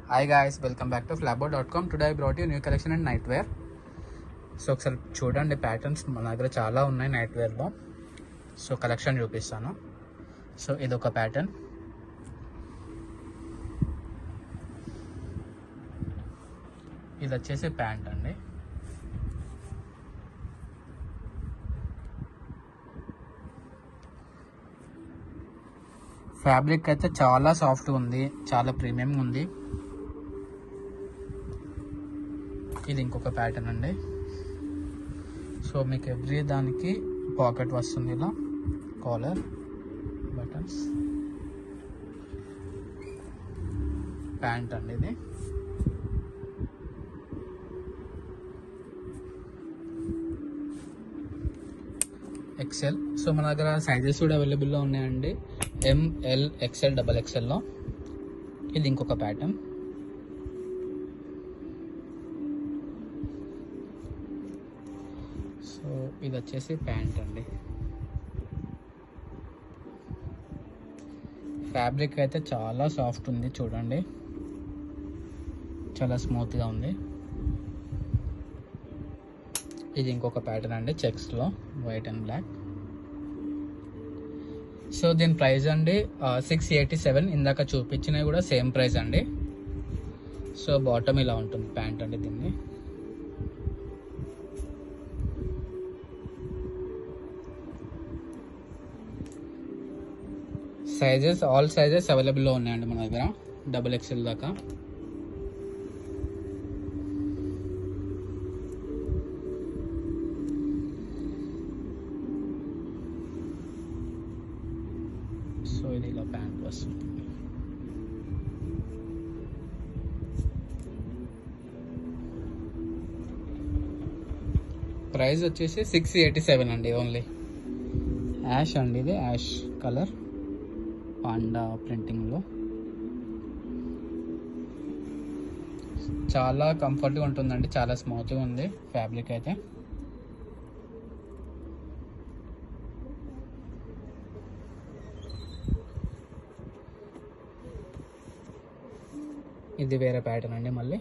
Hi guys, welcome back to flapboard.com. Today I brought you new collection in nightwear. So ఒకసారి చూడండి, patterns మన దగ్గర చాలా ఉన్నాయి నైట్వేర్లో. సో కలెక్షన్ చూపిస్తాను. సో ఇది ఒక ప్యాటర్న్, ఇది వచ్చేసి ప్యాంట్ అండి. ఫ్యాబ్రిక్ అయితే చాలా సాఫ్ట్గా ఉంది, చాలా ప్రీమియంగా ఉంది. ఇది ఇంకొక ప్యాటర్న్ అండి. సో మీకు ఎవ్రీ దానికి పాకెట్ వస్తుంది, ఇలా కాలర్ బటన్స్. ప్యాంట్ అండి ఇది. ఎక్సెల్. సో మన దగ్గర సైజెస్ కూడా అవైలబుల్లో ఉన్నాయండి, ఎంఎల్, ఎక్సెల్, డబల్ ఎక్సెల్లో. ఇది ఇంకొక ప్యాటర్న్. సో ఇది వచ్చేసి ప్యాంట్ అండి. ఫ్యాబ్రిక్ అయితే చాలా సాఫ్ట్ ఉంది, చూడండి చాలా స్మూత్గా ఉంది. ఇది ఇంకొక ప్యాటర్న్ అండి, చెక్స్లో వైట్ అండ్ బ్లాక్. సో దీని ప్రైస్ అండి 687. ఇందాక చూపించినవి కూడా సేమ్ ప్రైస్ అండి. సో బాటమ్ ఇలా ఉంటుంది ప్యాంట్ అండి. దీన్ని సైజెస్, ఆల్ సైజెస్ అవైలబుల్లో ఉన్నాయండి మన దగ్గర, డబుల్ ఎక్స్ఎల్ దాకా. సో ఇది ఇలా ప్యాంట్ వస్తుంది. ప్రైస్ వచ్చేసి 687 అండి ఓన్లీ. యాష్ అండి, ఇది యాష్ కలర్, పాండా ప్రింటింగ్లో. చాలా కంఫర్ట్గా ఉంటుందండి, చాలా స్మూత్గా ఉంది ఫ్యాబ్రిక్ అయితే. ఇది వేరే ప్యాటర్న్ అండి మళ్ళీ.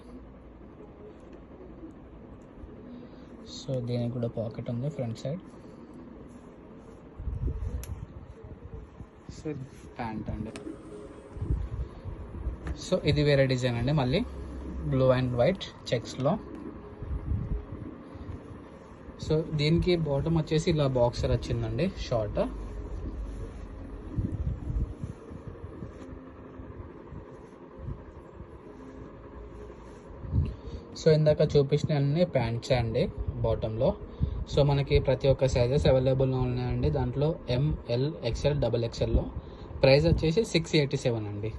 సో దీనికి కూడా పాకెట్ ఉంది ఫ్రంట్ సైడ్. సో ప్యాంట్ అండి. సో ఇది వేరే డిజైన్ అండి మళ్ళీ, బ్లూ అండ్ వైట్ చెక్స్లో. సో దీనికి బాటమ్ వచ్చేసి ఇలా బాక్సర్ వచ్చిందండి, షార్ట్. సో ఇందాక చూపించిన అన్ని ప్యాంట్స్ అండి బాటంలో. సో మనకి ప్రతి ఒక్క సైజెస్ అవైలబుల్లో ఉన్నాయండి దాంట్లో, ఎంఎల్, ఎక్స్ఎల్, డబల్ ఎక్స్ఎల్లో. ప్రైస్ వచ్చేసి 687 అండి.